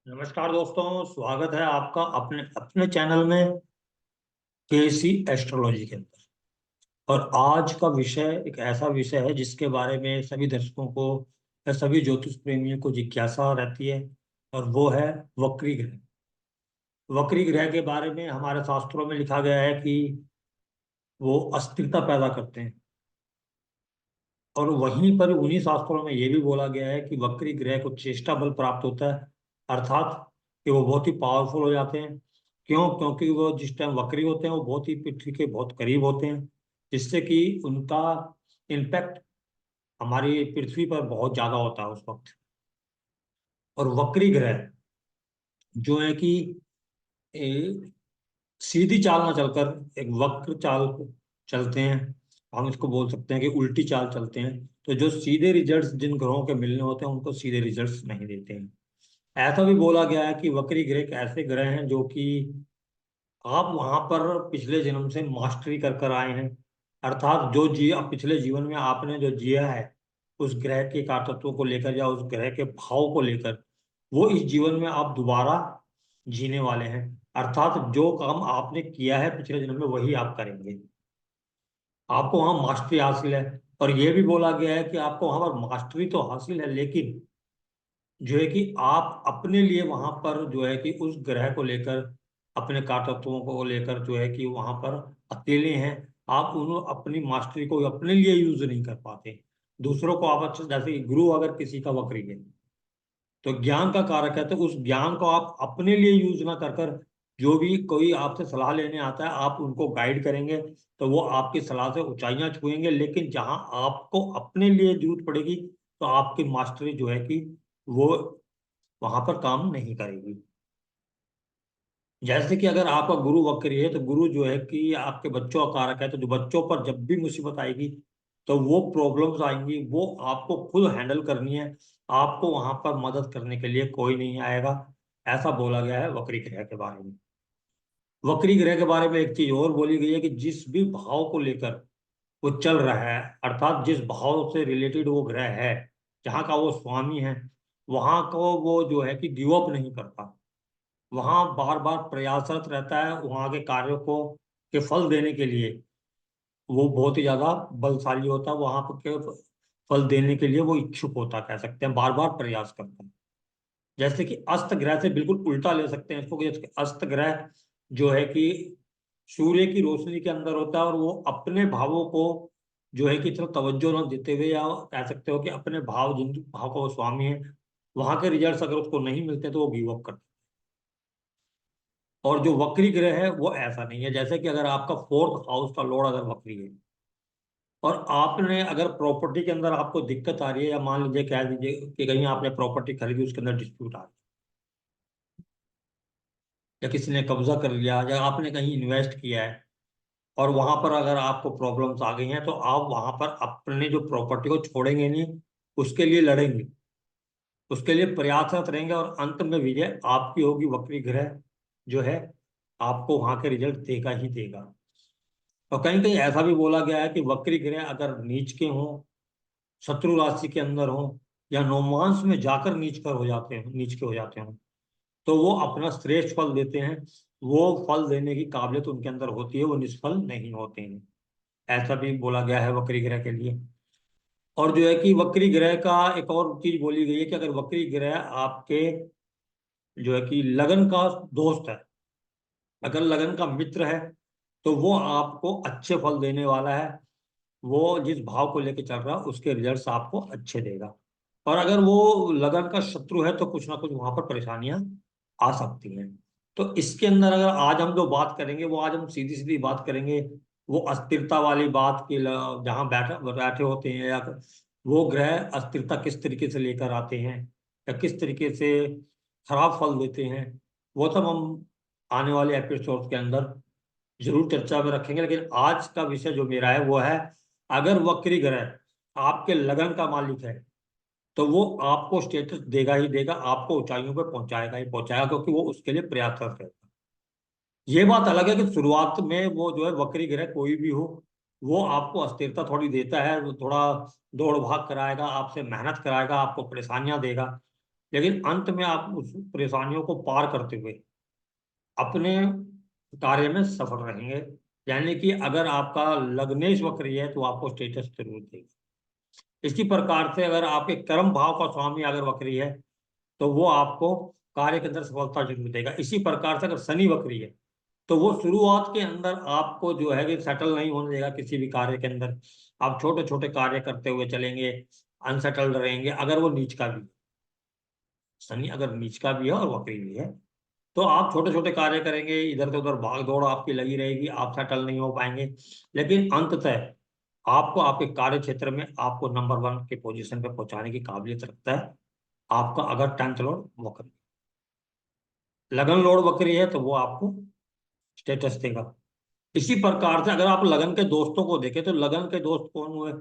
नमस्कार दोस्तों, स्वागत है आपका अपने अपने चैनल में केसी एस्ट्रोलॉजी के अंदर। और आज का विषय एक ऐसा विषय है जिसके बारे में सभी दर्शकों को या सभी ज्योतिष प्रेमियों को जिज्ञासा रहती है, और वो है वक्री ग्रह। वक्री ग्रह के बारे में हमारे शास्त्रों में लिखा गया है कि वो अस्थिरता पैदा करते हैं। और वहीं पर उन्हीं शास्त्रों में ये भी बोला गया है कि वक्री ग्रह को चेष्टा बल प्राप्त होता है, अर्थात कि वो बहुत ही पावरफुल हो जाते हैं। क्यों? क्योंकि वो जिस टाइम वक्री होते हैं वो बहुत ही पृथ्वी के बहुत करीब होते हैं, जिससे कि उनका इम्पैक्ट हमारी पृथ्वी पर बहुत ज्यादा होता है उस वक्त। और वक्री ग्रह जो है कि ए, सीधी चाल ना चलकर एक वक्र चाल चलते हैं। हम इसको बोल सकते हैं कि उल्टी चाल चलते हैं। तो जो सीधे रिजल्ट्स जिन ग्रहों के मिलने होते हैं उनको सीधे रिजल्ट्स नहीं देते हैं। ऐसा भी बोला गया है कि वक्री ग्रह एक ऐसे ग्रह हैं जो कि आप वहां पर पिछले जन्म से मास्टरी कर कर आए हैं, अर्थात जो जी पिछले जीवन में आपने जो जिया है उस ग्रह के कारतत्वों को लेकर या उस ग्रह के भाव को लेकर, वो इस जीवन में आप दोबारा जीने वाले हैं। अर्थात जो काम आपने किया है पिछले जन्म में वही आप करेंगे। आपको वहां मास्टरी हासिल है। और यह भी बोला गया है कि आपको वहां पर मास्टरी तो हासिल है, लेकिन जो है कि आप अपने लिए वहां पर जो है कि उस ग्रह को लेकर, अपने कारतत्वों को लेकर जो है कि वहां पर अकेले हैं। आप उन अपनी मास्टरी को अपने लिए यूज नहीं कर पाते। दूसरों को आप अच्छा, जैसे कि गुरु अगर किसी का वक्री है तो ज्ञान का कारक है, तो उस ज्ञान को आप अपने लिए यूज ना कर कर, जो भी कोई आपसे सलाह लेने आता है आप उनको गाइड करेंगे तो वो आपकी सलाह से ऊंचाइयां छुएंगे। लेकिन जहां आपको अपने लिए जरूरत पड़ेगी तो आपकी मास्टरी जो है कि वो वहां पर काम नहीं करेगी। जैसे कि अगर आपका गुरु वक्री है तो गुरु जो है कि आपके बच्चों का कारक है, तो जो बच्चों पर जब भी मुसीबत आएगी तो वो प्रॉब्लम्स आएंगी वो आपको खुद हैंडल करनी है। आपको वहां पर मदद करने के लिए कोई नहीं आएगा। ऐसा बोला गया है वक्री ग्रह के बारे में। वक्री ग्रह के बारे में एक चीज और बोली गई है कि जिस भी भाव को लेकर वो चल रहा है, अर्थात जिस भाव से रिलेटेड वो ग्रह है, जहाँ का वो स्वामी है, वहां को वो जो है कि गिव अप नहीं करता। वहां बार बार प्रयासरत रहता है वहां के कार्यों को के फल देने के लिए। वो बहुत ही ज्यादा बलशाली होता है वहां पर के फल देने के लिए, वो इच्छुक होता कह सकते हैं, बार बार प्रयास करता है। जैसे कि अस्त ग्रह से बिल्कुल उल्टा ले सकते हैं इसको, कि जैसे कि अस्त ग्रह जो है कि सूर्य की रोशनी के अंदर होता है और वो अपने भावों को जो है कि इतना तवज्जो न देते हुए, या कह सकते हो कि अपने भाव जिन भाव का वो स्वामी है वहां के रिजल्ट्स अगर उसको नहीं मिलते तो वो गिव अप करता है। और जो वक्री ग्रह है वो ऐसा नहीं है। जैसे कि अगर आपका फोर्थ हाउस का लॉर्ड अगर वक्री है और आपने अगर प्रॉपर्टी के अंदर आपको दिक्कत आ रही है, या मान लीजिए कह दीजिए कि कहीं आपने प्रॉपर्टी खरीदी उसके अंदर डिस्प्यूट आ रही है, या किसी ने कब्जा कर लिया, या आपने कहीं इन्वेस्ट किया है और वहां पर अगर आपको प्रॉब्लम्स आ गई हैं तो आप वहां पर अपने जो प्रॉपर्टी को छोड़ेंगे नहीं, उसके लिए लड़ेंगे, उसके लिए प्रयासरत रहेंगे, और अंत में विजय आपकी होगी। वक्री ग्रह जो है आपको वहां के रिजल्ट देगा ही देगा। और कहीं कहीं ऐसा भी बोला गया है कि वक्री ग्रह अगर नीच के हों, शत्रु राशि के अंदर हों, या नौमांस में जाकर नीच कर हो जाते हैं, नीच के हो जाते हैं, तो वो अपना श्रेष्ठ फल देते हैं। वो फल देने की काबिलियत उनके अंदर होती है, वो निष्फल नहीं होते हैं। ऐसा भी बोला गया है वक्री ग्रह के लिए। और जो है कि वक्री ग्रह का एक और चीज बोली गई है कि अगर वक्री ग्रह आपके जो है कि लगन का दोस्त है, अगर लगन का मित्र है, तो वो आपको अच्छे फल देने वाला है। वो जिस भाव को लेके चल रहा है उसके रिजल्ट्स आपको अच्छे देगा। और अगर वो लगन का शत्रु है तो कुछ ना कुछ वहां पर परेशानियां आ सकती हैं। तो इसके अंदर अगर आज हम जो बात करेंगे वो आज हम सीधी सीधी बात करेंगे, वो अस्थिरता वाली बात की जहाँ बैठे बैठे होते हैं, या वो ग्रह अस्थिरता किस तरीके से लेकर आते हैं, या किस तरीके से खराब फल देते हैं, वो सब हम आने वाले एपिसोड के अंदर जरूर चर्चा में रखेंगे। लेकिन आज का विषय जो मेरा है वो है, अगर वक्री ग्रह आपके लगन का मालिक है तो वो आपको स्टेटस देगा ही देगा, आपको ऊंचाइयों पर पहुंचाएगा ही पहुंचाएगा, क्योंकि वो उसके लिए प्रयासरत है। ये बात अलग है कि शुरुआत में वो जो है वक्री ग्रह कोई भी हो, वो आपको अस्थिरता थोड़ी देता है, वो थोड़ा दौड़ भाग कराएगा, आपसे मेहनत कराएगा, आपको परेशानियां देगा। लेकिन अंत में आप उस परेशानियों को पार करते हुए अपने कार्य में सफल रहेंगे। यानी कि अगर आपका लग्नेश वक्री है तो आपको स्टेटस जरूर देगा। इसी प्रकार से अगर आपके कर्म भाव का स्वामी अगर वक्री है तो वो आपको कार्य के अंदर सफलता जरूर देगा। इसी प्रकार से अगर शनि वक्री है तो वो शुरुआत के अंदर आपको जो है कि सेटल नहीं होने देगा किसी भी कार्य के अंदर। आप छोटे छोटे कार्य करते हुए चलेंगे, अनसेटल्ड रहेंगे। अगर वो नीच का भी, शनि अगर नीच का भी है और वक्री भी है, तो आप छोटे छोटे कार्य करेंगे, इधर से उधर भाग दौड़ आपकी लगी रहेगी, आप सेटल नहीं हो पाएंगे। लेकिन अंततः आपको आपके कार्य क्षेत्र में आपको नंबर 1 के पोजीशन पे पहुंचाने की काबिलियत रखता है आपका अगर 10th लॉर्ड वक्र। लगन लॉर्ड वक्री है तो वो आपको स्टेटस देगा। इसी प्रकार से अगर आप लगन के दोस्तों को देखें तो लगन के दोस्त कौन हुए?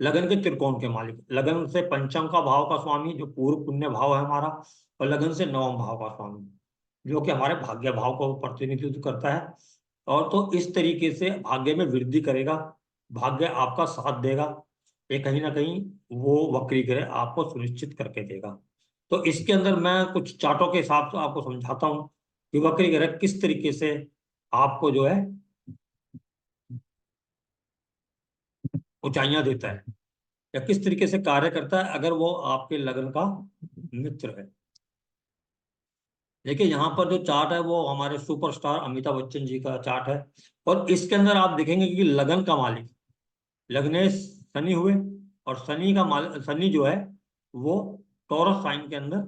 लगन के त्रिकोण के मालिक। लगन से पंचम का भाव का स्वामी जो पूर्व पुण्य भाव है हमारा, और लगन से नवम भाव का स्वामी जो कि हमारे भाग्य भाव को प्रतिनिधित्व करता है। और तो इस तरीके से भाग्य में वृद्धि करेगा, भाग्य आपका साथ देगा। ये कहीं ना कहीं वो वक्री ग्रह आपको सुनिश्चित करके देगा। तो इसके अंदर मैं कुछ चार्टों के हिसाब से आपको समझाता हूँ कि वक्री ग्रह किस तरीके से आपको जो है ऊंचाइयां देता है या किस तरीके से कार्य करता है अगर वो आपके लगन का मित्र है। देखिए यहाँ पर जो चार्ट है वो हमारे सुपरस्टार अमिताभ बच्चन जी का चार्ट है। और इसके अंदर आप देखेंगे कि लगन का मालिक लग्नेश शनि हुए, और शनि का मालिक शनि जो है वो टॉरस साइन के अंदर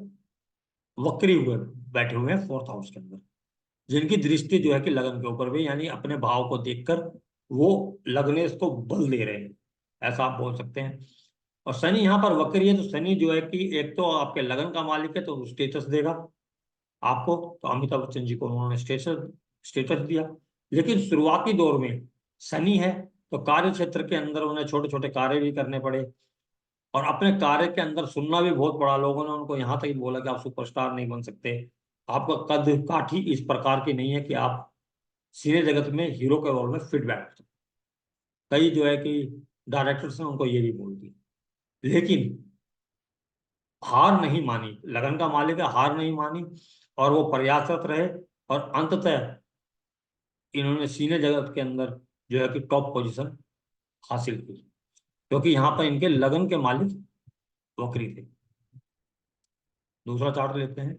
वक्री हुए बैठे हुए हैं 4th हाउस के अंदर, जिनकी दृष्टि जो है कि लगन के ऊपर भी, यानी अपने भाव को देखकर वो लग्नेश को बल दे रहे हैं, ऐसा आप बोल सकते हैं। और शनि यहाँ पर वक्री है तो शनि जो है कि एक तो आपके लगन का मालिक है तो स्टेटस देगा आपको। तो अमिताभ बच्चन जी को उन्होंने स्टेटस स्टेटस दिया। लेकिन शुरुआती दौर में शनि है तो कार्य क्षेत्र के अंदर उन्हें छोटे छोटे कार्य भी करने पड़े, और अपने कार्य के अंदर सुनना भी बहुत पड़ा। लोगों ने उनको यहाँ तक ही बोला कि आप सुपरस्टार नहीं बन सकते, आपका कद काठी इस प्रकार की नहीं है कि आप सिने जगत में हीरो के रोल में फिट बैठ सकते। कई जो है कि डायरेक्टर्स ने उनको ये भी बोल दिया। लेकिन हार नहीं मानी, लगन का मालिक है, हार नहीं मानी और वो प्रयासरत रहे। और अंततः इन्होंने सीने जगत के अंदर जो है कि टॉप पोजीशन हासिल की, क्योंकि यहाँ पर इनके लगन के मालिक वक्री थे। दूसरा चार्ट लेते हैं।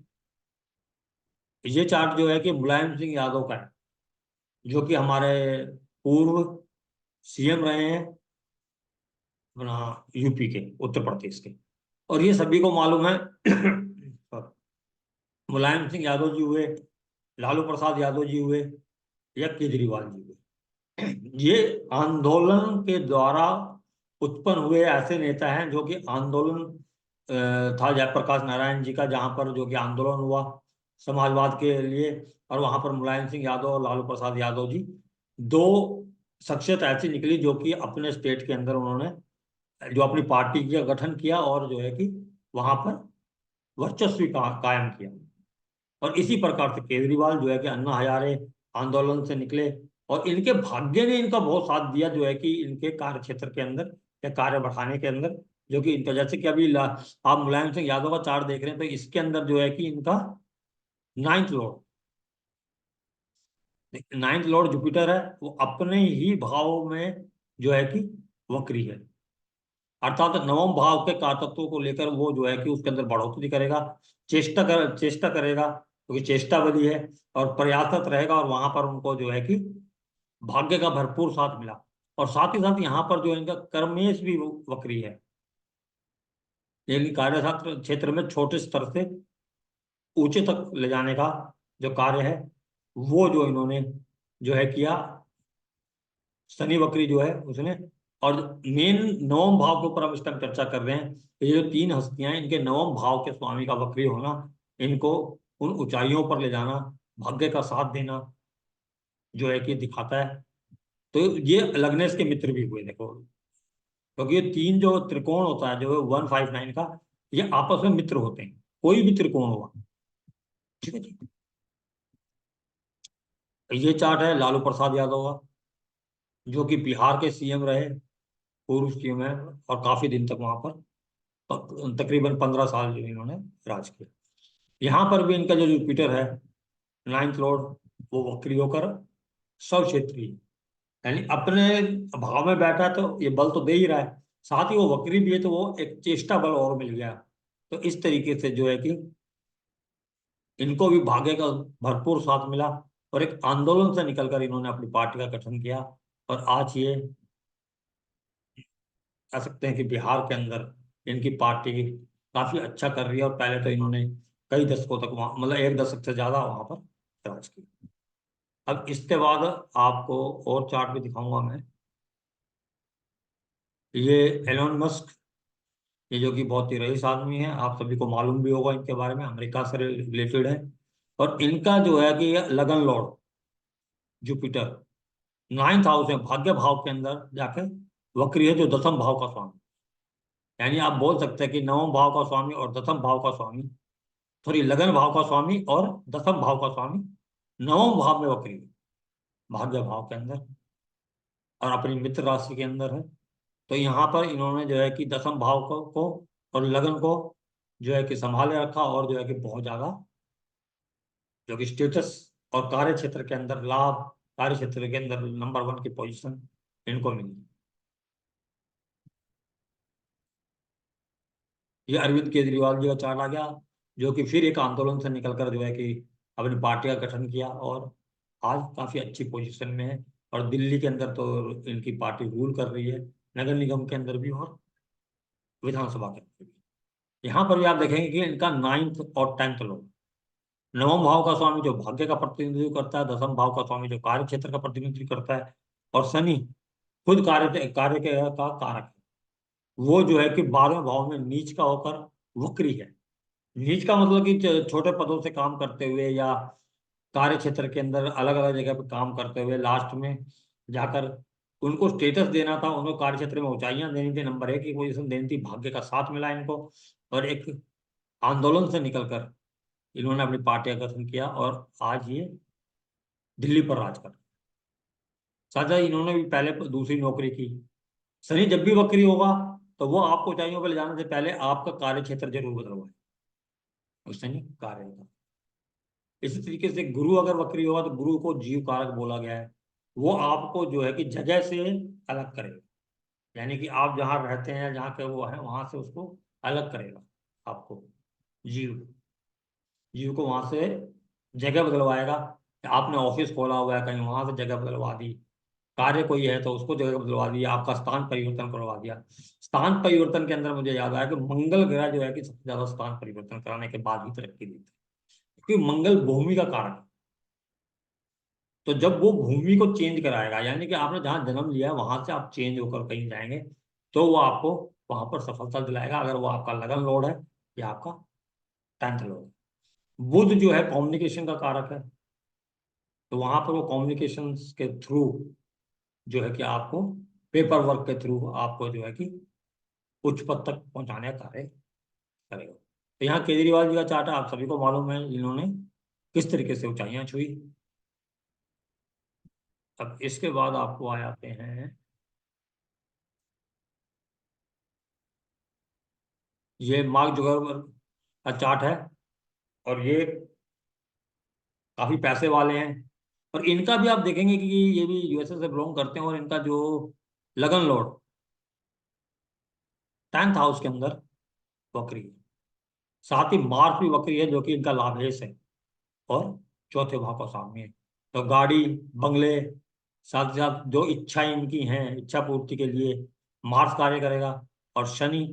ये चार्ट जो है कि मुलायम सिंह यादव का है, जो कि हमारे पूर्व सीएम रहे हैं अपना यूपी के, उत्तर प्रदेश के। और ये सभी को मालूम है मुलायम सिंह यादव जी हुए, लालू प्रसाद यादव जी हुए या केजरीवाल जी हुए, ये आंदोलन के द्वारा उत्पन्न हुए ऐसे नेता हैं जो कि आंदोलन था जयप्रकाश नारायण जी का, जहां पर जो कि आंदोलन हुआ समाजवाद के लिए। और वहां पर मुलायम सिंह यादव और लालू प्रसाद यादव जी दो शख्सियत ऐसी निकली जो कि अपने स्टेट के अंदर उन्होंने जो अपनी पार्टी का गठन किया और जो है कि वहां पर वर्चस्व कायम किया। और इसी प्रकार से केजरीवाल जो है कि अन्ना हजारे आंदोलन से निकले, और इनके भाग्य ने इनका बहुत साथ दिया जो है कि इनके कार्य क्षेत्र के अंदर या कार्य बढ़ाने के अंदर, जो कि इनका जैसे कि अभी आप मुलायम सिंह यादव का चार्ट देख रहे हैं तो इसके अंदर जो है कि इनका 9th Lord, 9th Lord Jupiter है, वो अपने ही भाव में जो है कि वक्री है। अर्थात नवम भाव के कारकत्वों को लेकर वो जो है कि उसके अंदर बढ़ोतरी करेगा, चेष्टा करेगा क्योंकि चेष्टा बली है, और प्रयासरत रहेगा। और वहां पर उनको जो है कि भाग्य का भरपूर साथ मिला। और साथ ही साथ यहाँ पर जो इनका कर्मेश भी वक्री है, यानी कार्यक्षेत्र क्षेत्र में छोटे स्तर से ऊंचे तक ले जाने का जो कार्य है वो जो इन्होंने जो है किया, शनि वक्री जो है उसने। और मेन नवम भाव के ऊपर हम इस टाइम चर्चा कर रहे हैं। ये जो 3 हस्तियां हैं इनके नवम भाव के स्वामी का वक्री होना, इनको उन ऊंचाइयों पर ले जाना, भाग्य का साथ देना जो है कि दिखाता है। तो ये लग्नेश के मित्र भी हुए देखो, क्योंकि ये 3 जो त्रिकोण होता है जो 159 का, ये आपस में मित्र होते हैं, कोई भी त्रिकोण हुआ। ठीक है जी। ये चार्ट है लालू प्रसाद यादव का, जो कि बिहार के सीएम रहे, पूर्व सीएम है और काफी दिन तक वहां पर तकरीबन 15 साल जो इन्होंने राज किया। यहाँ पर भी इनका जो जुपिटर है, नाइन्थ लॉर्ड, वो वक्री होकर सब क्षेत्रीय, यानी अपने भाव में बैठा है तो ये बल तो दे ही रहा है, साथ ही वो वक्री भी है तो वो एक चेष्टा बल और मिल गया। तो इस तरीके से जो है कि इनको भी भाग्य का भरपूर साथ मिला और एक आंदोलन से निकलकर इन्होंने अपनी पार्टी का गठन किया। और आज ये कह सकते हैं कि बिहार के अंदर इनकी पार्टी काफी अच्छा कर रही है। और पहले तो इन्होंने कई दशकों तक वहाँ, मतलब एक दशक से ज्यादा वहां पर राज किया। अब इसके बाद आपको और चार्ट भी दिखाऊंगा मैं। ये एलोन मस्क, ये जो कि बहुत ही रईस आदमी है, आप सभी को मालूम भी होगा इनके बारे में, अमेरिका से रिलेटेड है। और इनका जो है कि लगन लॉर्ड जुपिटर नाइन्थ हाउस में भाग्य भाव के अंदर जाके वक्री है, जो दसम भाव का स्वामी, यानी आप बोल सकते हैं कि नवम भाव का स्वामी और दसम भाव का स्वामी, सॉरी लगन भाव का स्वामी और दसम भाव का स्वामी नवम भाव में वक्री है, भाग्य भाव के अंदर और अपनी मित्र राशि के अंदर है। तो यहाँ पर इन्होंने जो है कि दसम भाव को और लगन को जो है कि संभाले रखा, और जो है कि बहुत ज्यादा जो कि स्टेटस और कार्य क्षेत्र के अंदर लाभ, कार्य क्षेत्र के अंदर नंबर 1 की पोजीशन इनको मिली। ये अरविंद केजरीवाल जी का चार्ट आ गया, जो कि फिर एक आंदोलन से निकलकर जो है कि अपनी पार्टी का गठन किया और आज काफी अच्छी पोजीशन में है। और दिल्ली के अंदर तो इनकी पार्टी रूल कर रही है, नगर निगम के अंदर भी और विधानसभा के अंदर भी। यहाँ पर भी आप देखेंगे कि इनका नाइन्थ और टेंथ लोग, नवम भाव का स्वामी जो भाग्य का प्रतिनिधित्व करता है, दसम भाव का स्वामी जो कार्य क्षेत्र का प्रतिनिधित्व करता है, और शनि खुद कार्य का कारक है, वो जो है कि 12वें भाव में नीच का होकर वक्री है। नीच का मतलब कि छोटे पदों से काम करते हुए या कार्य क्षेत्र के अंदर अलग अलग जगह पे काम करते हुए लास्ट में जाकर उनको स्टेटस देना था, उनको कार्य क्षेत्र में ऊंचाइयां देनी थी, नंबर 1 की पोजीशन देनी थी, भाग्य का साथ मिला इनको। और एक आंदोलन से निकलकर इन्होंने अपनी पार्टी का गठन किया और आज ये दिल्ली पर राज कर। साझा इन्होंने भी पहले दूसरी नौकरी की। शनि जब भी वक्री होगा तो वो आपको ऊंचाइयों पर ले जाने से पहले आपका कार्य क्षेत्र जरूर बदलवाए, उससे नहीं कार्य होगा। इसी तरीके से गुरु अगर वक्री होगा तो गुरु को जीव कारक बोला गया है, वो आपको जो है कि जगह से अलग करेगा, यानी कि आप जहाँ रहते हैं, जहाँ के वो है, वहां से उसको अलग करेगा आपको। जीव जीव को वहां से जगह बदलवाएगा। आपने ऑफिस खोला हुआ है कहीं, वहां से जगह बदलवा दी, कार्य कोई है तो उसको जगह बदलवा दी, आपका स्थान परिवर्तन करवा दिया। स्थान परिवर्तन के अंदर मुझे याद आया कि मंगल ग्रह जो है कि सबसे ज्यादा स्थान परिवर्तन कराने के बाद ही तरक्की देते हैं, क्योंकि मंगल भूमि का कारक है। तो जब वो भूमि को चेंज कराएगा, यानी कि आपने जहाँ जन्म लिया है वहां से आप चेंज होकर कहीं जाएंगे, तो वो आपको वहां पर सफलता दिलाएगा, अगर वो आपका लगन लॉर्ड है या आपका टेंथ लॉर्ड है। बुध जो है कम्युनिकेशन का कारक है, तो वहां पर वो कम्युनिकेशन के थ्रू जो है कि आपको पेपर वर्क के थ्रू आपको जो है कि उच्च पद तक पहुंचाने का कार्य करेगा। तो यहाँ केजरीवाल जी का चार्ट आप सभी को मालूम है, इन्होंने किस तरीके से ऊंचाइयां छुई। अब इसके बाद आपको आ जाते हैं, ये मार्क जुगरबर्ग का चार्ट है, और ये काफी पैसे वाले हैं। और इनका भी आप देखेंगे कि ये भी यूएसए से बिलोंग करते हैं, और इनका जो लगन लॉर्ड 10th हाउस के अंदर वक्री है, साथ ही मार्स भी वक्री है जो कि इनका लाभेश है और चौथे भाव का स्वामी है। तो गाड़ी, बंगले, साथ ही साथ जो इच्छाएं इनकी हैं, इच्छा पूर्ति के लिए मार्स कार्य करेगा। और शनि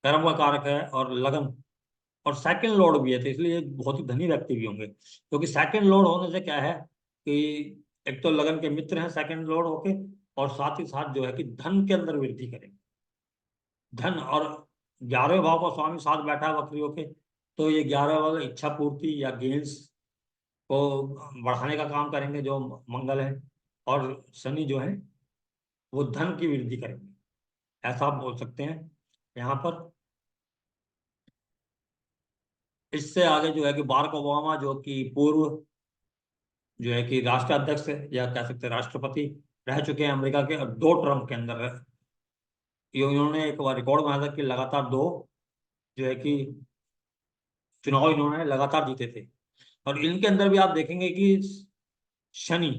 कर्म का कारक है और लगन, और सेकंड लॉर्ड भी है, तो इसलिए ये बहुत ही धनी व्यक्ति भी होंगे, क्योंकि सेकंड लॉर्ड होने से क्या है कि एक तो लगन के मित्र हैं सेकंड लॉर्ड होके, और साथ ही साथ जो है कि धन के अंदर वृद्धि करेंगे। धन और 11वें भाव का स्वामी साथ बैठा है वक्री होके, तो ये 11 वाला इच्छा पूर्ति या गेन्स को बढ़ाने का काम करेंगे जो मंगल है। और शनि जो है वो धन की वृद्धि करेंगे, ऐसा आप बोल सकते हैं यहाँ पर। इससे आगे जो है कि बाराक ओबामा जो कि पूर्व जो है कि राष्ट्राध्यक्ष या कह सकते हैं राष्ट्रपति रह चुके हैं अमेरिका के, और 2 टर्म के अंदर इन्होंने एक बार रिकॉर्ड बनाया था कि लगातार 2 जो है कि चुनाव इन्होंने लगातार जीते थे। और इनके अंदर भी आप देखेंगे कि शनि,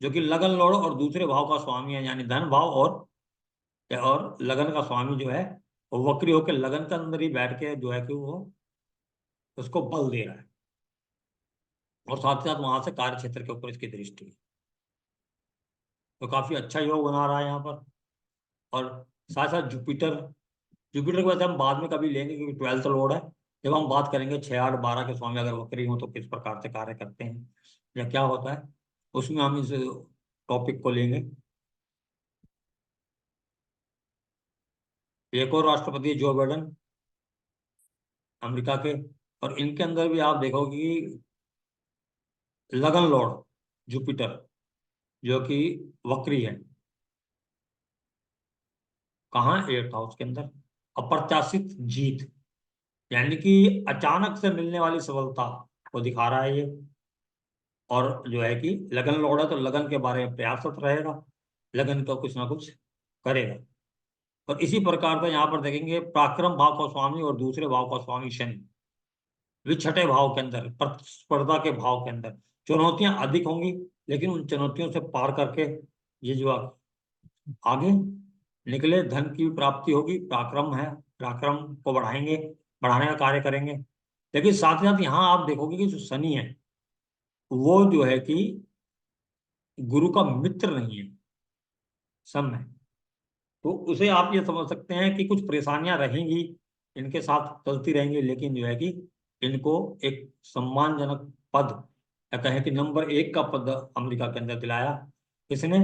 जो कि लगन लौड़ और दूसरे भाव का स्वामी है, यानी धन भाव और लगन का स्वामी जो है, वो वक्री होकर लगन के अंदर ही बैठ के जो है कि वो उसको बल दे रहा है। और साथ ही साथ वहां से कार्य क्षेत्र के ऊपर इसकी दृष्टि है, तो काफी अच्छा योग बना रहा है यहाँ पर। और साथ साथ जुपिटर, जुपिटर को वैसे हम बाद में कभी लेंगे क्योंकि 12th लॉर्ड है। जब हम बात करेंगे 6 8 12 के स्वामी अगर वक्री हो तो किस प्रकार से कार्य करते हैं या क्या होता है, उसमें हम इस टॉपिक को लेंगे। एक और राष्ट्रपति जो बाइडेन, अमेरिका के। और इनके अंदर भी आप देखोगे कि लगन लॉर्ड जुपिटर, जो कि वक्री है, कहाँ 8th हाउस के अंदर। अप्रत्याशित जीत, यानी कि अचानक से मिलने वाली सफलता को दिखा रहा है ये। और जो है कि लगन लौड़ा तो लगन के बारे में प्रयासरत रहेगा, लगन का कुछ ना कुछ करेगा। और इसी प्रकार से यहाँ पर देखेंगे पराक्रम भाव का स्वामी और दूसरे भाव का स्वामी शनि भी छठे भाव के अंदर, प्रतिस्पर्धा के भाव के अंदर। चुनौतियां अधिक होंगी, लेकिन उन चुनौतियों से पार करके ये जो आगे निकले, धन की प्राप्ति होगी। पराक्रम है, पराक्रम को बढ़ाएंगे, बढ़ाने का कार्य करेंगे। लेकिन साथ ही साथ यहाँ आप देखोगे कि जो शनि है वो जो है कि गुरु का मित्र नहीं है, सम है। तो उसे आप ये समझ सकते हैं कि कुछ परेशानियां रहेंगी, इनके साथ चलती रहेंगी, लेकिन जो है कि इनको एक सम्मानजनक पद, या कहें कि नंबर 1 का पद अमेरिका के अंदर दिलाया किसने?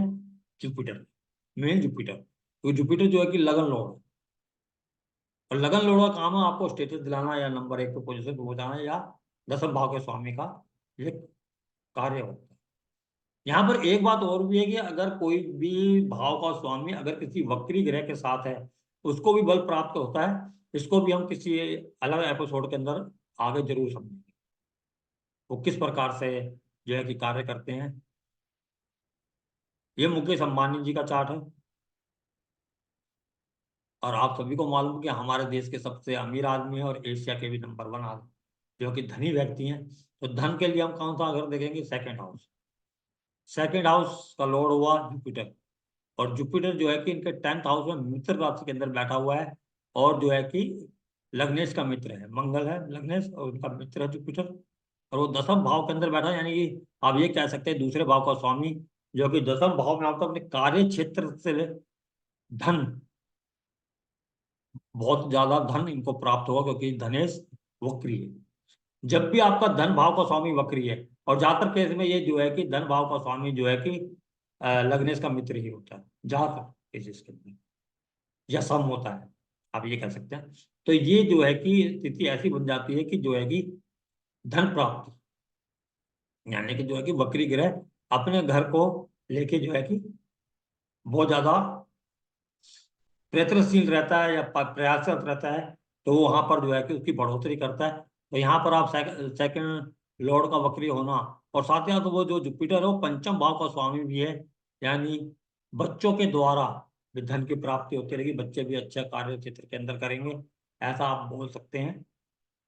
Jupiter, main Jupiter. तो जुपिटर जो है कि लगन लॉर्ड, और लगन लॉर्ड का काम है आपको स्टेटस दिलाना या नंबर 1 पे पोजीशन पे पहुंचाना, या दसम भाव के स्वामी का ये कार्य होता है। यहाँ पर एक बात और भी है कि अगर कोई भी भाव का स्वामी अगर किसी वक्री ग्रह के साथ है, उसको भी बल प्राप्त होता है। इसको भी हम किसी अलग एपिसोड के अंदर आगे जरूर समझेंगे, वो किस प्रकार से जो है कि कार्य करते हैं। ये मुकेश अंबानी जी का चार्ट है। और आप सभी को मालूम है कि हमारे देश के सबसे अमीर आदमी है और एशिया के भी नंबर 1 आदमी, जो कि धनी व्यक्ति हैं। तो धन के लिए हम कौन सा अगर देखेंगे? Second house. सेकंड हाउस का लॉर्ड हुआ जुपिटर। और जुपिटर जो है कि इनके 10th हाउस में मित्र राशि के अंदर बैठा हुआ है। और जो है कि लग्नेश का मित्र है, मंगल है लग्नेश, और उनका मित्र है जुपिटर। और वो दसम भाव के अंदर बैठा है, यानी कि आप ये कह सकते हैं दूसरे भाव का स्वामी, जो कि दसम भाव में आपको अपने कार्य क्षेत्र से धन, बहुत ज्यादा धन इनको प्राप्त होगा, क्योंकि धनेश वक्री है। जब भी आपका धन भाव का स्वामी वक्री है, और ज्यादातर केस में ये जो है कि धन भाव का स्वामी जो है कि लग्नेश का मित्र ही होता है ज्यादातर केसेस के अंदर, या सम होता है, आप ये कह सकते हैं। तो ये जो है कि स्थिति ऐसी बन जाती है कि जो है कि धन प्राप्ति, यानी कि जो है कि वक्री ग्रह अपने घर को लेके जो है कि बहुत ज्यादा प्रयत्नशील रहता है या प्रयासरत रहता है, तो वो वहां पर जो है कि उसकी बढ़ोतरी करता है। तो यहाँ पर आप सेकंड लॉर्ड का वक्री होना, और साथ ही साथ वो जो जुपिटर है वो पंचम भाव का स्वामी भी है, यानी बच्चों के द्वारा भी धन की प्राप्ति होती रहेगी, बच्चे भी अच्छे कार्य क्षेत्र के अंदर करेंगे, ऐसा आप बोल सकते हैं।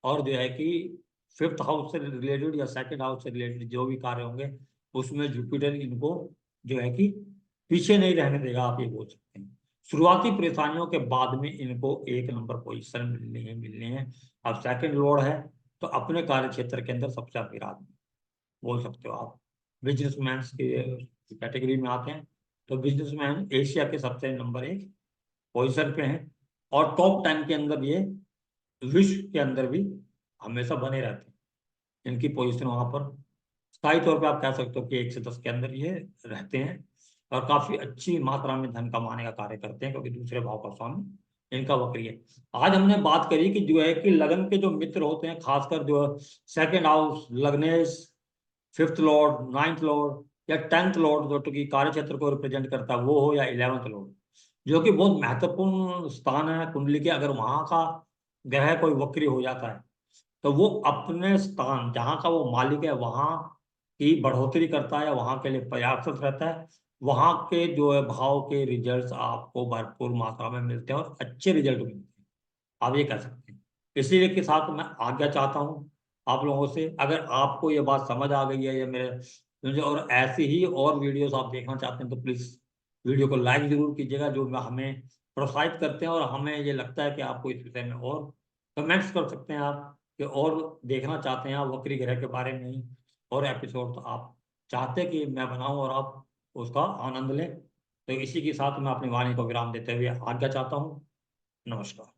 और जो है कि 5th हाउस से रिलेटेड या सेकंड हाउस से रिलेटेड जो भी कार्य होंगे, उसमें जुपिटर इनको जो है कि पीछे नहीं रहने देगा, आप ये बोल सकते हैं। शुरुआती परेशानियों के बाद में इनको 1 नंबर पोजीशन मिलनी है। अब सेकंड लॉर्ड है, तो अपने कार्य क्षेत्र के अंदर सबसे अमीर आदमी बोल सकते हो आप। बिजनेसमैन की कैटेगरी में आते हैं, तो बिजनेसमैन एशिया के सबसे नंबर 1 पोजीशन पे हैं। और टॉप 10 के अंदर ये विश्व के अंदर भी हमेशा बने रहते हैं। इनकी पोजीशन वहां पर स्थायी तौर पे आप कह सकते हो कि 1 से 10 के अंदर ये रहते हैं। और काफी अच्छी मात्रा में धन कमाने का कार्य करते हैं, क्योंकि दूसरे भाव का स्वामी इनका वक्री है। आज हमने बात करी कि जो है कि लगन के जो मित्र होते हैं, खासकर जो सेकंड हाउस, लग्नेश, 5th लॉर्ड, 9th लॉर्ड, या 10th लॉर्ड, जो कि कार्य क्षेत्र को रिप्रेजेंट करता है वो हो, या 11th लॉर्ड, जो कि बहुत महत्वपूर्ण स्थान है कुंडली के। अगर वहां का ग्रह कोई वक्री हो जाता है, तो वो अपने स्थान जहाँ का वो मालिक है वहां की बढ़ोतरी करता है, वहां के लिए प्रयासरत रहता है। वहां के जो है भाव के रिजल्ट्स आपको भरपूर मात्रा में मिलते हैं और अच्छे रिजल्ट मिलते हैं। आप ये कह सकते हैं। इसी के साथ मैं आज्ञा चाहता हूँ आप लोगों से। अगर आपको ये बात समझ आ गई है या मेरे मुझे और ऐसी ही और वीडियोस आप देखना चाहते हैं तो प्लीज़ वीडियो को लाइक जरूर कीजिएगा, जो हमें प्रोत्साहित करते हैं और हमें ये लगता है कि आपको इस विषय में और कमेंट्स कर सकते हैं आप कि और देखना चाहते हैं आप वक्री ग्रह के बारे में ही और एपिसोड, तो आप चाहते हैं कि मैं बनाऊं और आप उसका आनंद लें। तो इसी के साथ मैं अपनी वाणी को विराम देते हुए आज्ञा चाहता हूँ। नमस्कार।